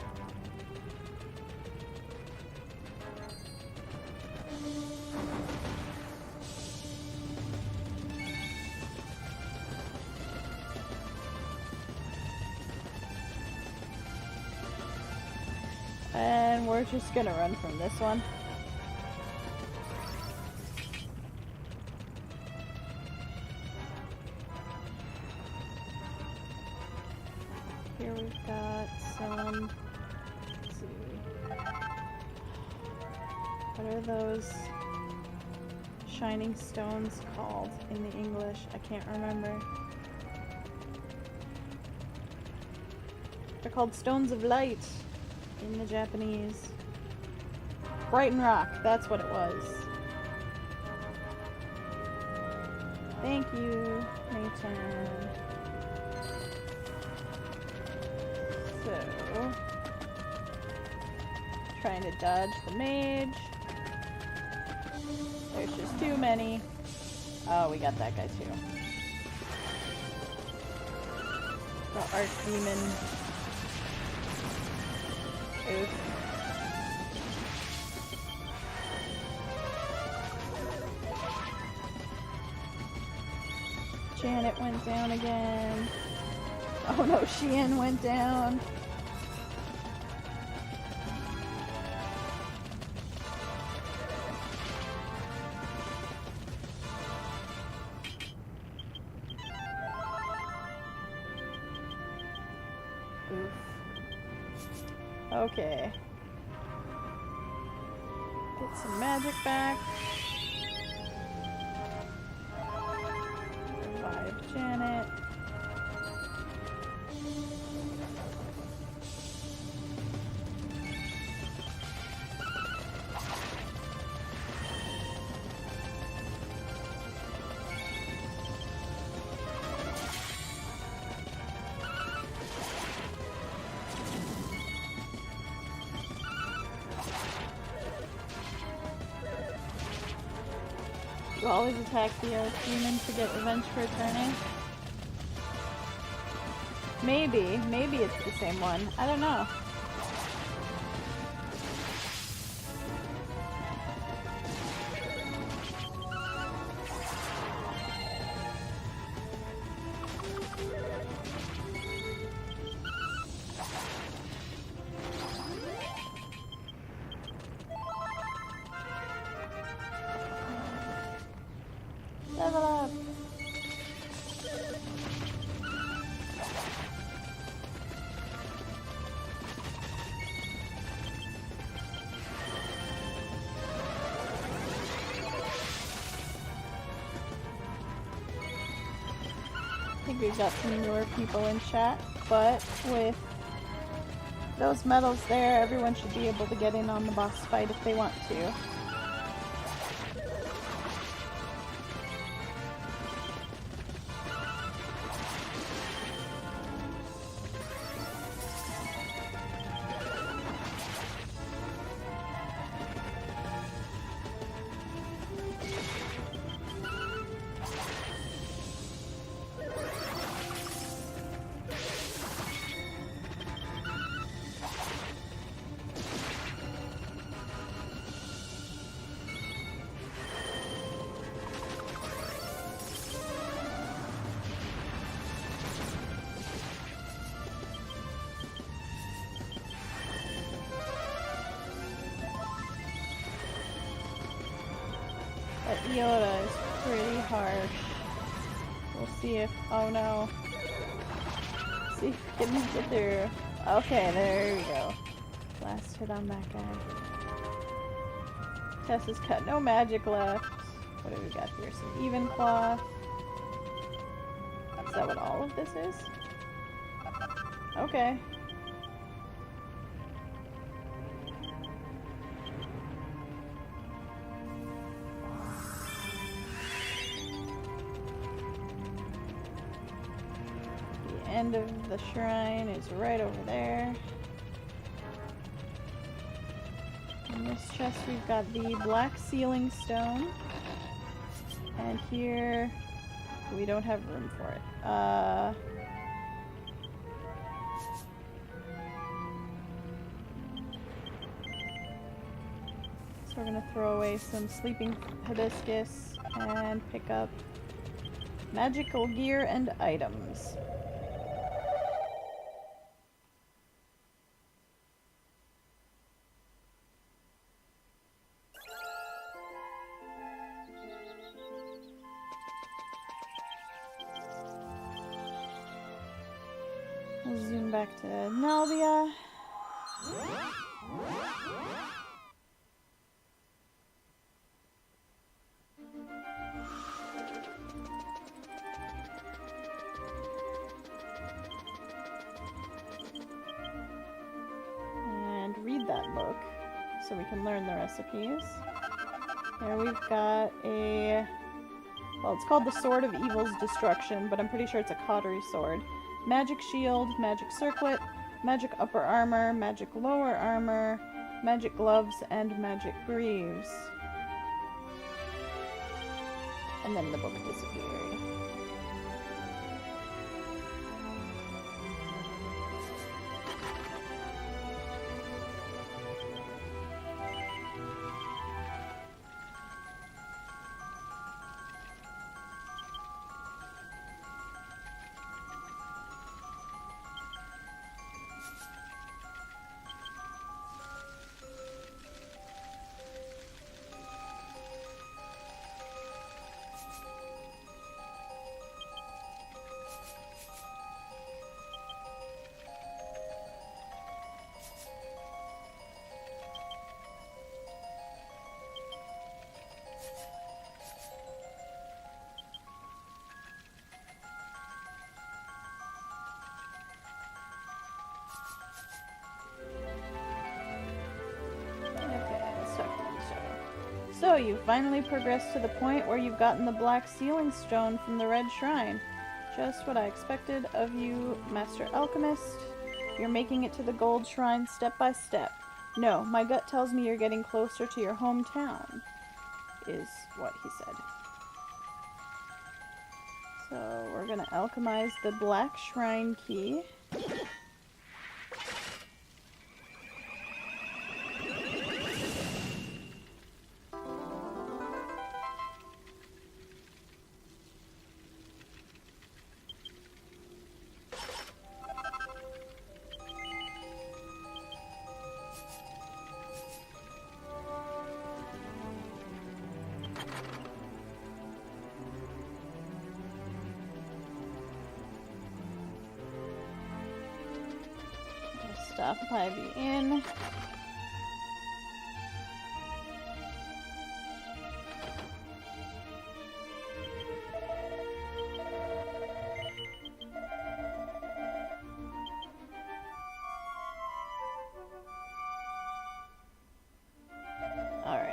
And we're just gonna run from this one. Here we've got some, let's see, what are those shining stones called in the English? I can't remember. They're called stones of light in the Japanese. Brighton Rock, that's what it was. Thank you, Nathan. So, trying to dodge the mage. There's just too many. Oh, we got that guy too. The archdemon. Oof. Janet went down again. Oh no, Sheehan went down. Oof. Okay. Get some magic back. Revive Janet. You always attack the demon to get revenge for returning? Maybe it's the same one. I don't know. Level up! I think we've got some newer people in chat, but with those medals there, everyone should be able to get in on the boss fight if they want to. That Iota is pretty harsh. We'll see if... oh no. See if we can get through. Okay, there we go. Last hit on that guy. Tessa's cut no magic left. What do we got here? Some even cloth. Is that what all of this is? Okay. end of the shrine is right over there. In this chest we've got the black sealing stone. And here we don't have room for it. So we're gonna throw away some sleeping hibiscus and pick up magical gear and items. We'll zoom back to Nalbia. And read that book so we can learn the recipes. There we've got a... well, it's called the Sword of Evil's Destruction, but I'm pretty sure it's a cautery sword. Magic shield, magic circlet, magic upper armor, magic lower armor, magic gloves, and magic greaves. And then the book disappeared. So, you've finally progressed to the point where you've gotten the black sealing stone from the red shrine. Just what I expected of you, Master Alchemist. You're making it to the gold shrine step by step. No, my gut tells me you're getting closer to your hometown, is what he said. So, we're gonna alchemize the black shrine key. Stop by the inn. All right.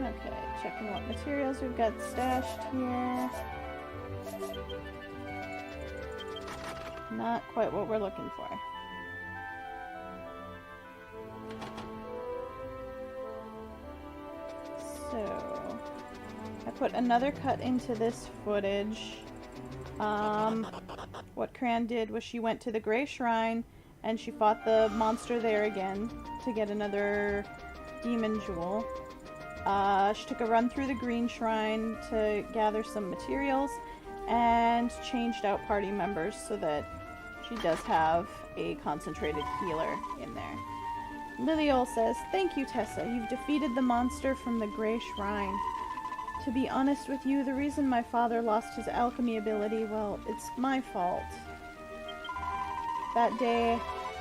Okay, checking what materials we've got stashed here. Not quite what we're looking for. So, I put another cut into this footage. What Cran did was she went to the Grey Shrine and she fought the monster there again to get another demon jewel. She took a run through the Green Shrine to gather some materials and changed out party members so that she does have a concentrated healer in there. Liliol says, "Thank you, Tessa. You've defeated the monster from the Grey Shrine. To be honest with you, the reason my father lost his alchemy ability, well, it's my fault. That day,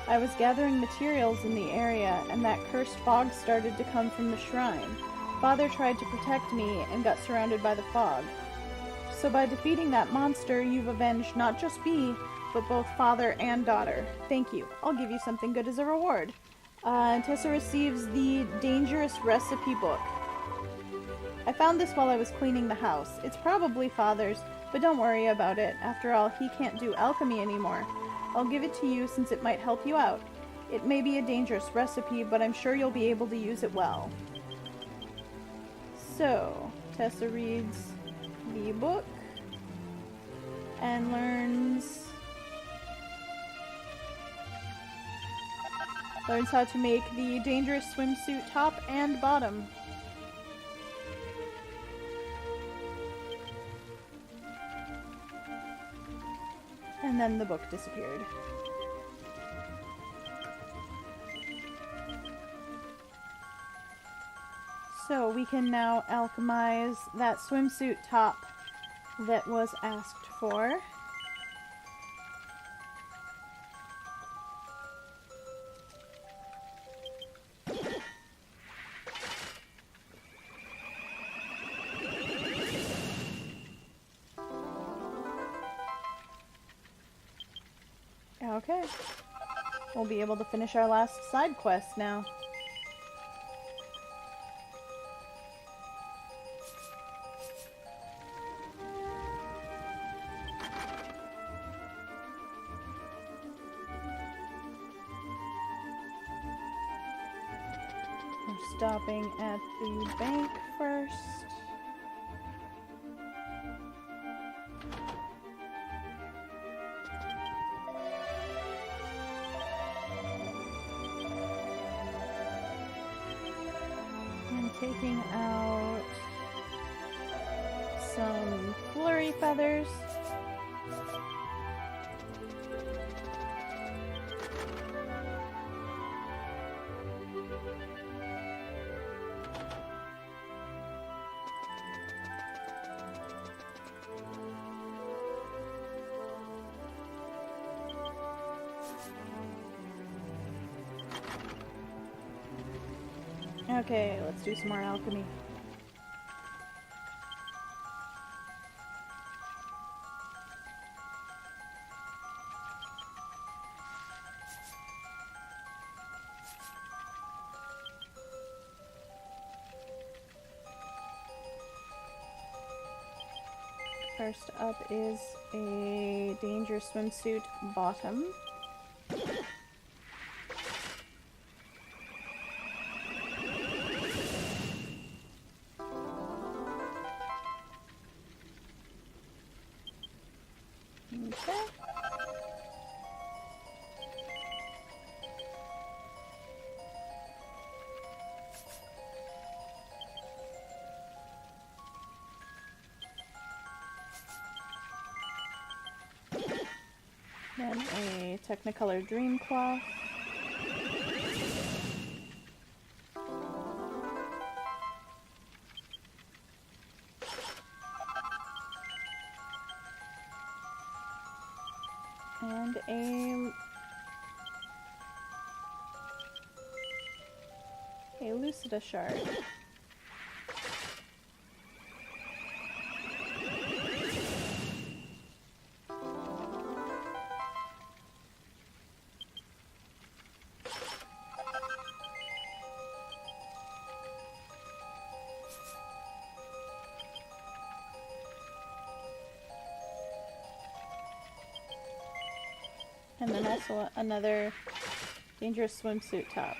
I was gathering materials in the area, and that cursed fog started to come from the shrine. Father tried to protect me and got surrounded by the fog. So by defeating that monster, you've avenged not just me, but both father and daughter. Thank you. I'll give you something good as a reward." Tessa receives the Dangerous Recipe book. "I found this while I was cleaning the house. It's probably Father's, but don't worry about it. After all, he can't do alchemy anymore. I'll give it to you since it might help you out. It may be a dangerous recipe, but I'm sure you'll be able to use it well." So, Tessa reads the book and learns how to make the dangerous swimsuit top and bottom. And then the book disappeared. So we can now alchemize that swimsuit top that was asked for. Okay. We'll be able to finish our last side quest now. We're stopping at the bank first. Taking out some flurry feathers. Okay, let's do some more alchemy. First up is a dangerous swimsuit bottom. Okay. Then a Technicolor Dream Cloth. And a Lucida shard. And then also another dangerous swimsuit top.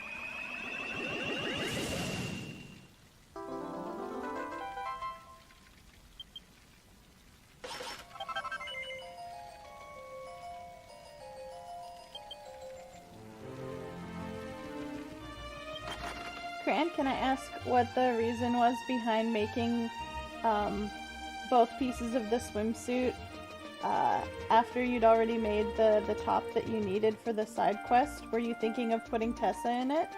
Cran, can I ask what the reason was behind making both pieces of the swimsuit after you'd already made the top that you needed for the side quest, were you thinking of putting Tessa in it?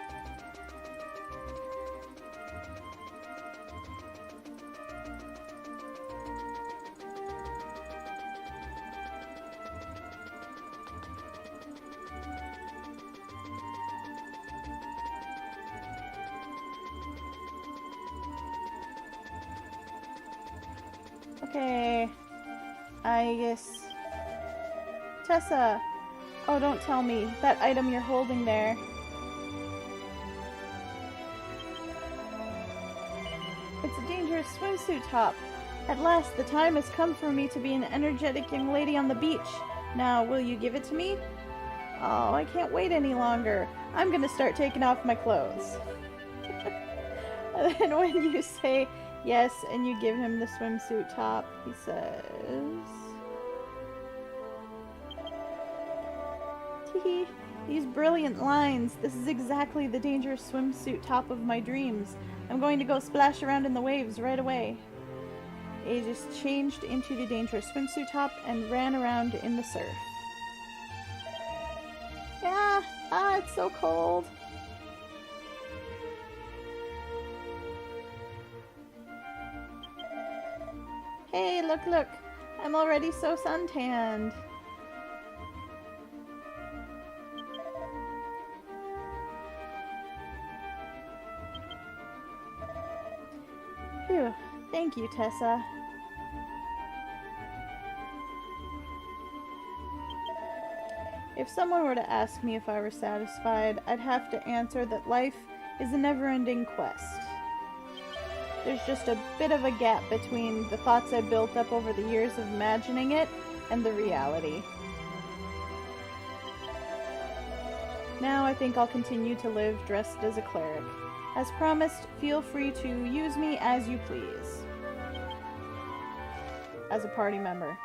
Okay, I guess... Tessa! Oh, don't tell me. That item you're holding there. It's a dangerous swimsuit top. At last, the time has come for me to be an energetic young lady on the beach. Now, will you give it to me? Oh, I can't wait any longer. I'm gonna start taking off my clothes. And then when you say yes and you give him the swimsuit top, he says... Teehee, these brilliant lines. This is exactly the dangerous swimsuit top of my dreams. I'm going to go splash around in the waves right away. He just changed into the dangerous swimsuit top and ran around in the surf. Yeah, it's so cold. Hey, look, look. I'm already so suntanned. Phew. Thank you, Tessa. If someone were to ask me if I were satisfied, I'd have to answer that life is a never-ending quest. There's just a bit of a gap between the thoughts I built up over the years of imagining it and the reality. Now I think I'll continue to live dressed as a cleric. As promised, feel free to use me as you please. As a party member.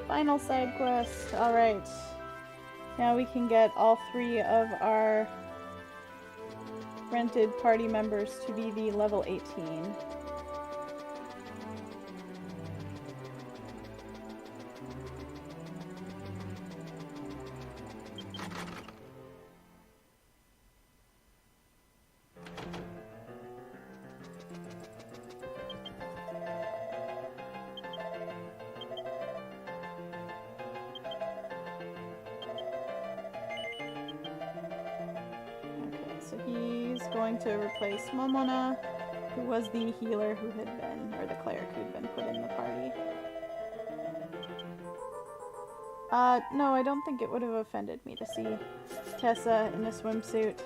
Final side quest. Alright. Now we can get all 3 of our rented party members to be the level 18. So he's going to replace Momona, who was the healer who had been, or the cleric who'd been put in the party. No, I don't think it would have offended me to see Tessa in a swimsuit.